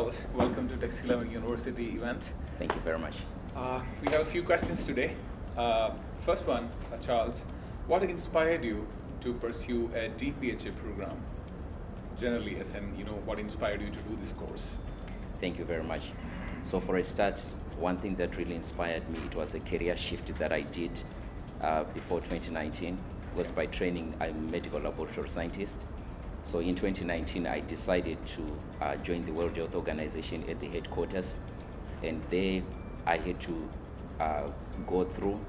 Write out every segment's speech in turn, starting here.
Charles. Welcome to Texila American University event. Thank you very much. We have a few questions today. First one, Charles, what inspired you to pursue a DPHA program? Generally, as in, what inspired you to do this course? Thank you very much. So for a start, one thing that really inspired me, it was a career shift that I did before 2019. Was by training, I'm a medical laboratory scientist. So in 2019, I decided to join the World Health Organization at the headquarters. And there I had to go through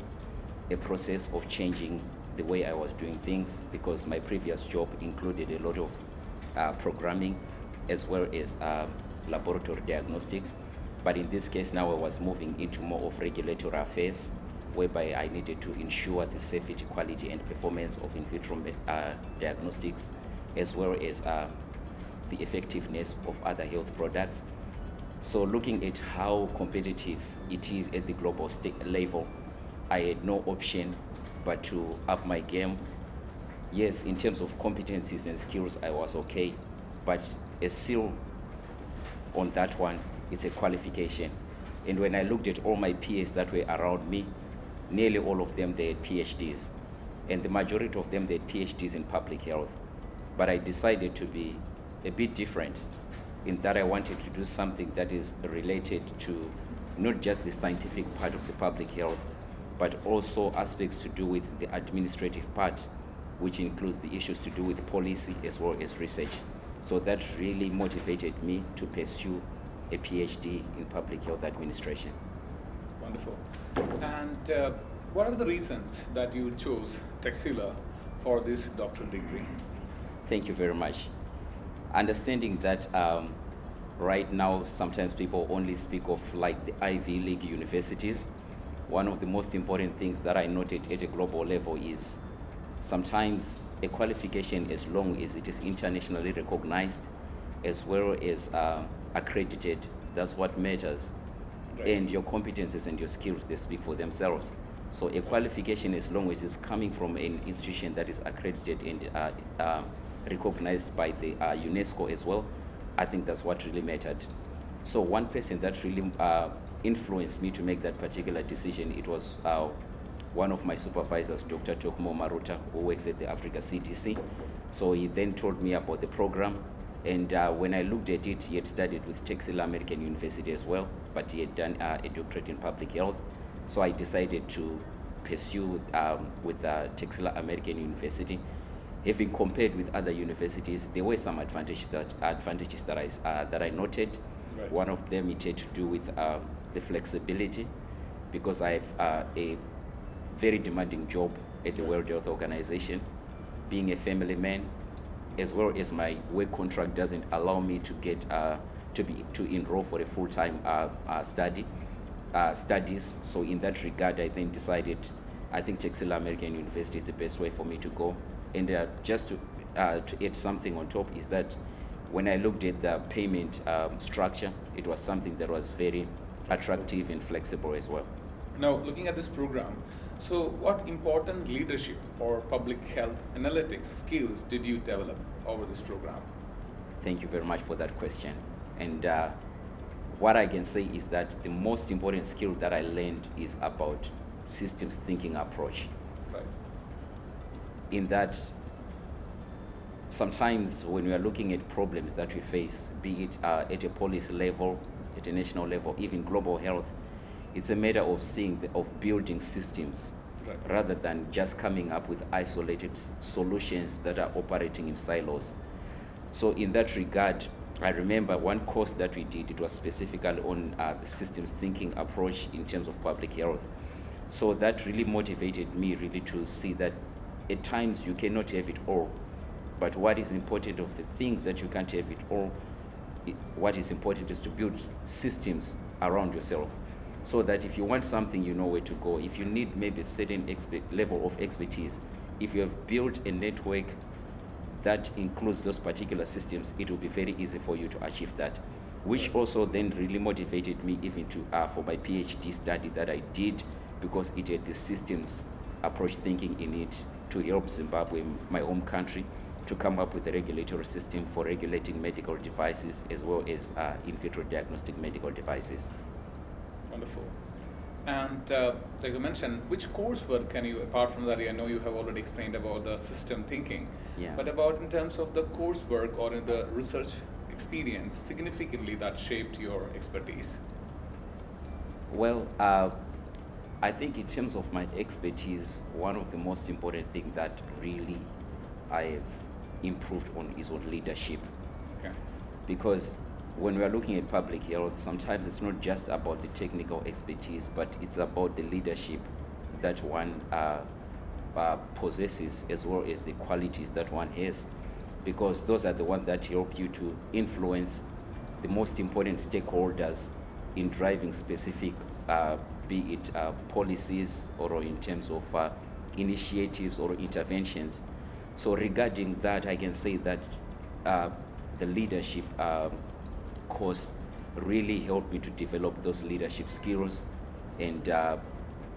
a process of changing the way I was doing things, because my previous job included a lot of programming as well as laboratory diagnostics. But in this case now I was moving into more of regulatory affairs, whereby I needed to ensure the safety, quality and performance of in vitro diagnostics, as well as the effectiveness of other health products. So looking at how competitive it is at the global level, I had no option but to up my game. Yes, in terms of competencies and skills, I was okay, but a seal on that one, it's a qualification. And when I looked at all my peers that were around me, nearly all of them, they had PhDs. And the majority of them, they had PhDs in public health. But I decided to be a bit different in that I wanted to do something that is related to not just the scientific part of the public health, but also aspects to do with the administrative part, which includes the issues to do with policy as well as research. So that really motivated me to pursue a PhD in public health administration. Wonderful. And what are the reasons that you chose Texila for this doctoral degree? Thank you very much. Understanding that right now sometimes people only speak of like the Ivy League universities, one of the most important things that I noted at a global level is sometimes a qualification, as long as it is internationally recognized as well as accredited, that's what matters. Right. And your competences and your skills, they speak for themselves. So a qualification, as long as it's coming from an institution that is accredited and recognized by the UNESCO as well, I think that's what really mattered. So one person that really influenced me to make that particular decision, it was one of my supervisors, Dr. Maruta, who works at the Africa CDC. So he then told me about the program. And when I looked at it, he had studied with Texila American University as well, but he had done a doctorate in public health. So I decided to pursue with Texila American University. Having compared with other universities, there were some advantages that I noted. Right. One of them, it had to do with the flexibility, because I have a very demanding job at the World Health Organization, being a family man, as well as my work contract doesn't allow me to get to enroll for a full-time studies. So in that regard, I then decided, I think Texila American University is the best way for me to go. And just to add something on top is that when I looked at the payment structure, it was something that was very attractive and flexible as well. Now, looking at this program, so what important leadership or public health analytics skills did you develop over this program? Thank you very much for that question. And what I can say is that the most important skill that I learned is about systems thinking approach. Right. In that, sometimes when we are looking at problems that we face, be it at a policy level, at a national level, even global health, it's a matter of of building systems. Right. Rather than just coming up with isolated solutions that are operating in silos. So in that regard, I remember one course that we did, it was specifically on the systems thinking approach in terms of public health. So that really motivated me really to see that at times you cannot have it all, but what is important of the things that you can't have it all, what is important is to build systems around yourself, so that if you want something, you know where to go. If you need maybe a certain level of expertise, if you have built a network that includes those particular systems, it will be very easy for you to achieve that, which also then really motivated me even to for my PhD study that I did, because it had the systems approach thinking in it to help Zimbabwe, my home country, to come up with a regulatory system for regulating medical devices as well as in vitro diagnostic medical devices. Wonderful. And like you mentioned, which coursework can you, apart from that, I know you have already explained about the system thinking, Yeah. but about in terms of the coursework or in the research experience, significantly that shaped your expertise? Well, I think in terms of my expertise, one of the most important things that really I've improved on is on leadership. Okay. Because when we are looking at public health, sometimes it's not just about the technical expertise, but it's about the leadership that one possesses as well as the qualities that one has. Because those are the ones that help you to influence the most important stakeholders in driving specific, be it policies or in terms of initiatives or interventions. So regarding that, I can say that the leadership course really helped me to develop those leadership skills, and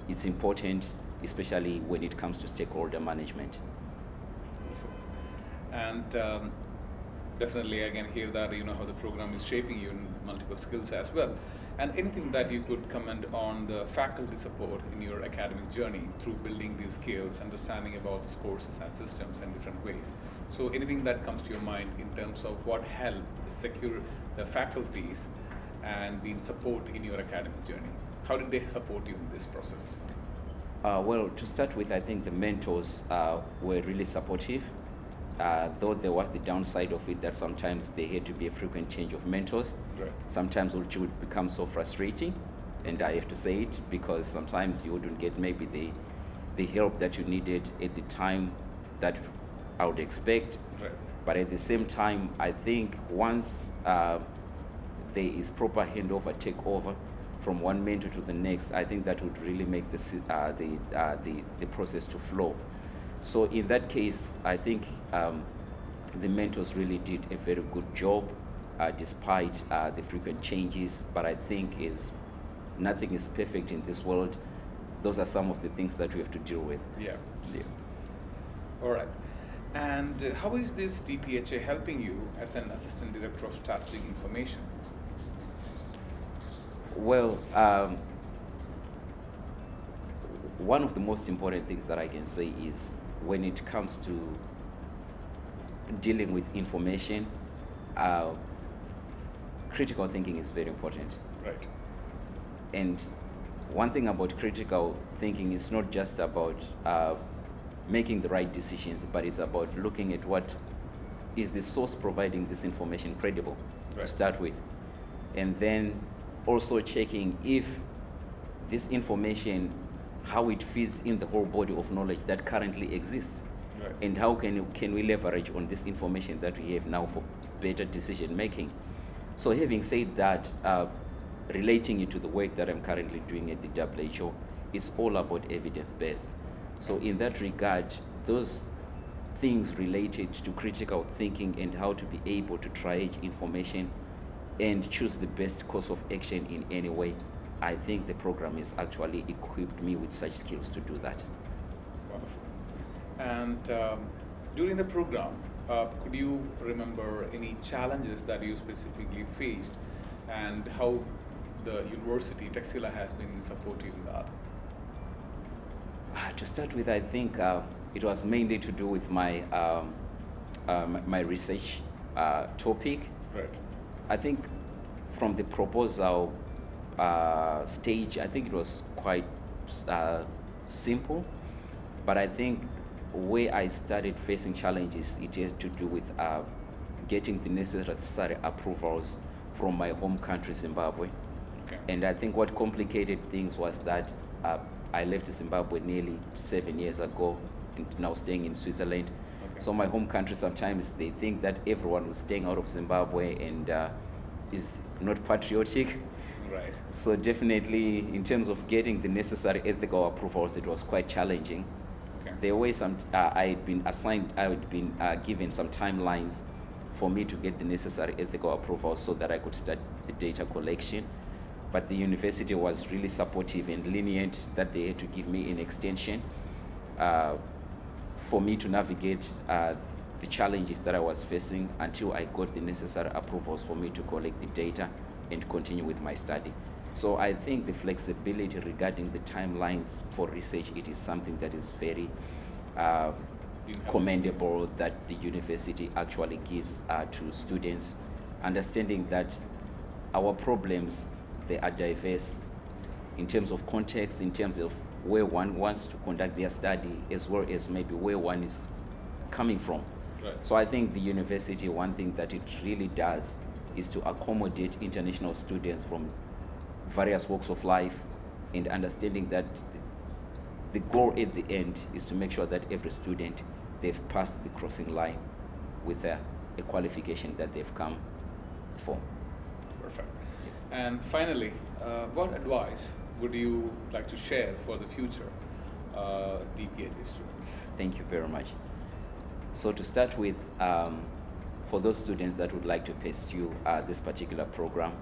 it's important, especially when it comes to stakeholder management. And definitely I can hear that you know how the program is shaping you in multiple skills as well. And anything that you could comment on the faculty support in your academic journey through building these skills, understanding about these courses and systems in different ways. So anything that comes to your mind in terms of what helped secure the faculties and the support in your academic journey? How did they support you in this process? Well, to start with, I think the mentors were really supportive. Though there was the downside of it that sometimes there had to be a frequent change of mentors. Right. Sometimes which would become so frustrating, and I have to say it, because sometimes you wouldn't get maybe the help that you needed at the time that I would expect. Right. But at the same time, I think once there is proper handover, takeover from one mentor to the next, I think that would really make the process to flow. So in that case, I think the mentors really did a very good job, despite the frequent changes. But I think nothing is perfect in this world. Those are some of the things that we have to deal with. Yeah. Yeah. All right. And how is this DPHA helping you as an Assistant Director of Strategic Information? Well, one of the most important things that I can say is when it comes to dealing with information, critical thinking is very important. Right. And one thing about critical thinking is not just about making the right decisions, but it's about looking at what is the source providing this information credible, Right. to start with. And then also checking if this information, how it fits in the whole body of knowledge that currently exists. Right. And how can we leverage on this information that we have now for better decision making. So having said that, relating it to the work that I'm currently doing at the WHO, it's all about evidence-based. So in that regard, those things related to critical thinking and how to be able to triage information and choose the best course of action in any way, I think the program has actually equipped me with such skills to do that. Wonderful. And during the program, could you remember any challenges that you specifically faced and how the university, Texila, has been supporting in that? To start with, I think it was mainly to do with my my research topic. Right. I think from the proposal stage, I think it was quite simple, but I think where I started facing challenges, it had to do with getting the necessary approvals from my home country, Zimbabwe. Okay. And I think what complicated things was that I left Zimbabwe nearly 7 years ago, and now staying in Switzerland. Okay. So my home country, sometimes they think that everyone who's staying out of Zimbabwe and is not patriotic. Right. So definitely, in terms of getting the necessary ethical approvals, it was quite challenging. Okay. There were some, I had been given some timelines for me to get the necessary ethical approvals so that I could start the data collection. But the university was really supportive and lenient that they had to give me an extension for me to navigate the challenges that I was facing until I got the necessary approvals for me to collect the data and continue with my study. So I think the flexibility regarding the timelines for research, it is something that is very commendable that the university actually gives to students, understanding that our problems, they are diverse in terms of context, in terms of where one wants to conduct their study, as well as maybe where one is coming from. Right. So I think the university, one thing that it really does is to accommodate international students from various walks of life, and understanding that the goal at the end is to make sure that every student, they've passed the crossing line with a qualification that they've come for. Perfect. And finally, what advice would you like to share for the future DPHA students? Thank you very much. So to start with, for those students that would like to pursue this particular program,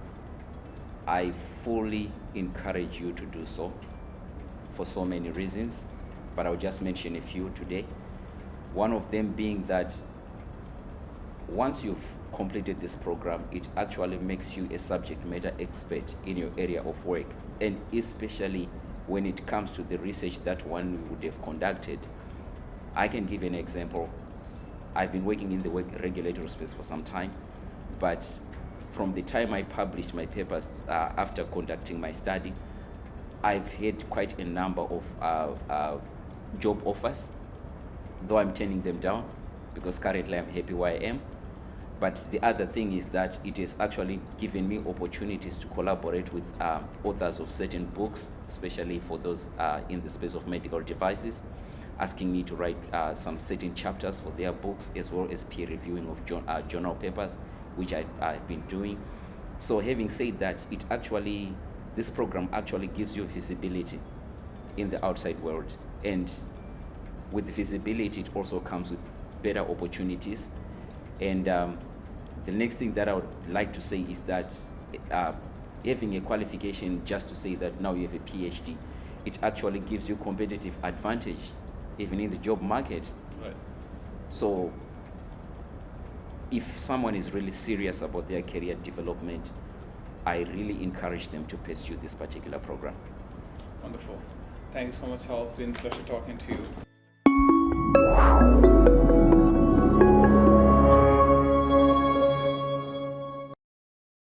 I fully encourage you to do so for so many reasons, but I'll just mention a few today. One of them being that once you've completed this program, it actually makes you a subject matter expert in your area of work, and especially when it comes to the research that one would have conducted. I can give an example. I've been working in the regulatory space for some time, but from the time I published my papers after conducting my study, I've had quite a number of job offers, though I'm turning them down because currently I'm happy where I am. But the other thing is that it has actually given me opportunities to collaborate with authors of certain books, especially for those in the space of medical devices, asking me to write some certain chapters for their books, as well as peer reviewing of journal papers, which I've been doing. So having said that, this program actually gives you visibility in the outside world. And with the visibility, it also comes with better opportunities. And the next thing that I would like to say is that having a qualification just to say that now you have a PhD, it actually gives you competitive advantage even in the job market. Right. So if someone is really serious about their career development, I really encourage them to pursue this particular program. Wonderful. Thank you so much, Charles. It's been a pleasure talking to you.